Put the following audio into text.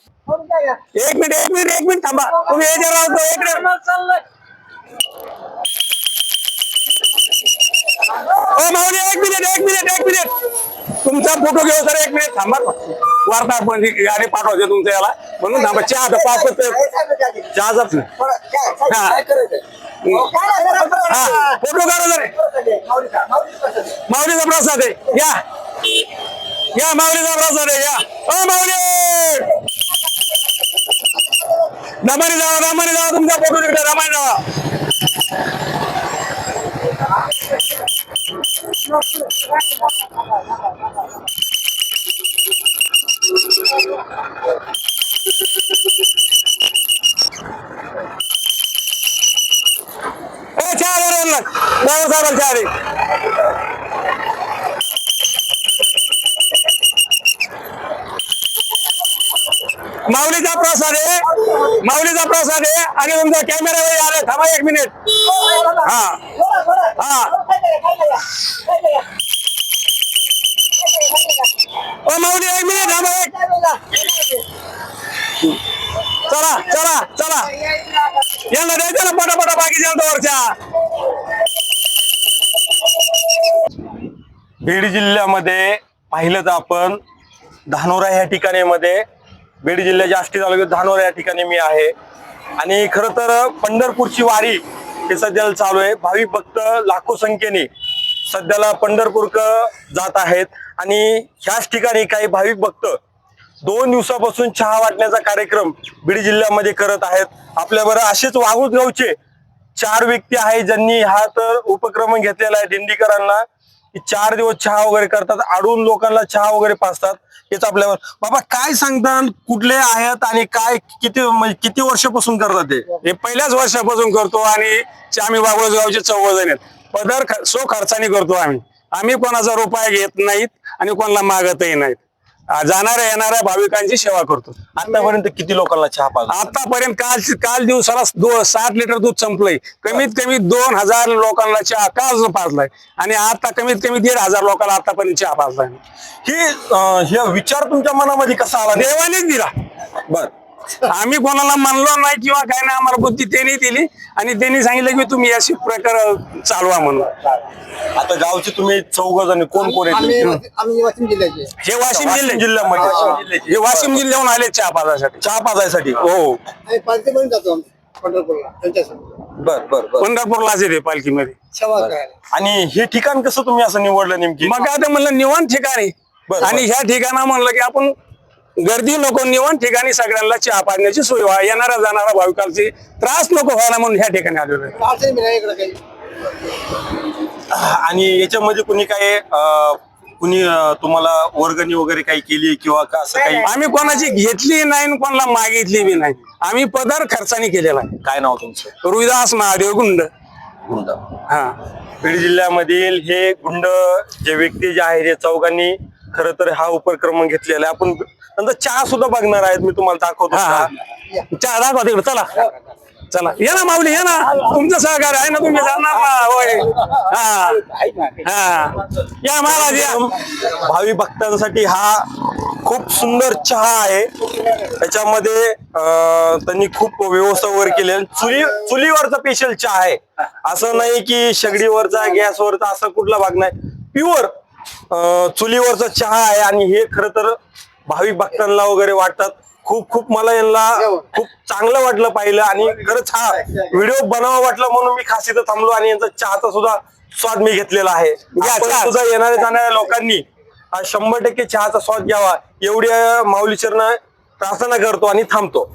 एक मिनिट एक मिनिट एक मिनिट थांबा तुम्ही हे जरा इकडे ओ माऊली एक मिनिट एक मिनिट एक मिनिट तुमचा फोटो घेऊ सर एक मिनिट थांबा वार्ताहर पण गाडी पाठवायचे तुमच्या याला म्हणून थांबा चहा आता पाच चहाचा हा फोटो काढा जरा माऊलीचा प्रसाद आहे या माऊलीचा प्रसाद आहे या ओ माऊली दमानी जावा तुमचा फोटो तिकडे दमानी जावा चहा साहेबांना चहा दे माऊलीचा प्रसाद आहे आणि तुमचा कॅमेरा आले थांबा एक मिनिट हा ओ माऊली एक मिनिट थांबा एक चला यांना द्यायचं ना पटापटा बाकी वरच्या बीड जिल्ह्यामध्ये पाहिलं तर आपण धानोरा ह्या ठिकाणी बीड जिल्ह्याच्या आष्टी तालुक्यात धानोरा या ठिकाणी मी आहे आणि खरं तर पंढरपूरची वारी हे सध्याला चालू आहे. भाविक भक्त लाखो संख्येने सध्याला पंढरपूरक जात आहेत आणि ह्याच ठिकाणी काही भाविक भक्त 2 दिवसापासून चहा वाटण्याचा कार्यक्रम बीड जिल्ह्यामध्ये करत आहेत. आपल्याबरोबर असेच वाघूज गावचे 4 व्यक्ती आहेत ज्यांनी हा तर उपक्रम घेतलेला आहे दिंडीकरांना 4 दिवस चहा वगैरे करतात, आडून लोकांना चहा वगैरे पाजतात. हेच आपल्यावर बाबा काय सांगतात, कुठले आहेत आणि काय किती वर्षापासून करतात? हे पहिल्याच वर्षापासून करतो आणि आम्ही वाघोज गावचे 14 जण आहेत. पदर सो खर्चाने करतो आम्ही कोणाचा रुपया घेत नाहीत आणि कोणाला मागतही नाहीत. जाणाऱ्या येणाऱ्या भाविकांची सेवा करतो. आतापर्यंत किती लोकांना चहा पाजला? आतापर्यंत काल दिवसाला 7 लिटर दूध संपलंय. कमीत कमी 2000 लोकांना चहा काल पाजलाय आणि आता कमीत कमी 1500 लोकांना आतापर्यंत चहा पाजलाय. हे विचार तुमच्या मनामध्ये कसा आला? देवानेच दिला. बर, आम्ही कोणाला म्हणलो नाही किंवा काय नाही, आम्हाला बुद्धी त्यांनी दिली आणि त्यांनी सांगितलं की तुम्ही अशी प्रकार चालवा म्हणून. आता गावचे तुम्ही 14 जण कोण आहेत? वाशिम जिल्ह्याचे. हे वाशिम जिल्ह्यामध्ये हे वाशिम जिल्ह्याहून आले चहा पाजायसाठी. हो, पालखीमध्ये जातो पंढरपूरला त्यांच्यासाठी. बर बर बर. पंढरपूरलाच येते पालखीमध्ये. आणि हे ठिकाण कसं तुम्ही असं निवडलं नेमकी? मग आता म्हणलं निवांत ठिकाणी आणि ह्या ठिकाणा म्हणलं की आपण गर्दी नको, निवांत ठिकाणी सगळ्यांना चहा पाजण्याची सोय व्हा, येणाऱ्या जाणाऱ्या भाविकांची त्रास नको व्हायला म्हणून ह्या ठिकाणी आलेलो आहे. आणि याच्यामध्ये कुणी काय कुणी तुम्हाला वर्गणी वगैरे काही केली किंवा असं काही? आम्ही कोणाची घेतली नाही, कोणाला मागितली बी नाही. आम्ही पदर खर्चाने केलेला आहे. काय नाव तुमचं? रोहिदास महादेव गुंड. हा, बीड जिल्ह्यामधील हे गुंड जे व्यक्ती जे आहेत, हे चौघांनी खरं तर हा उपक्रम घेतलेला आहे. आपण नंतर चहा सुद्धा बघणार आहेत, मी तुम्हाला दाखवतो. चहा दाखवा तिकडे. चला या ना माऊली, या ना, तुमचं सहकार्य आहे ना, तुम्ही जाणार ना. होय, या महाराज या. भावी भक्तांसाठी हा खूप सुंदर चहा आहे. त्याच्यामध्ये त्यांनी खूप व्यवस्था वगैरे केली. चुलीवरचा स्पेशल चहा आहे, असं नाही की शेगडीवरचा गॅसवरचा असं कुठला भाग नाही. प्युअर चुलीवरचा चहा आहे आणि हे खरं तर भाविक भक्तांना वगैरे वाटतात. खूप मला यांना खूप चांगलं वाटलं पाहिलं आणि खरंच हा व्हिडिओ बनावा वाटला म्हणून मी खास इथं थांबलो आणि यांचा चहाचा सुद्धा स्वाद मी घेतलेला आहे. सुद्धा येणाऱ्या जाणाऱ्या लोकांनी हा 100% चहाचा स्वाद घ्यावा एवढी माऊली चरण प्रार्थना करतो आणि थांबतो.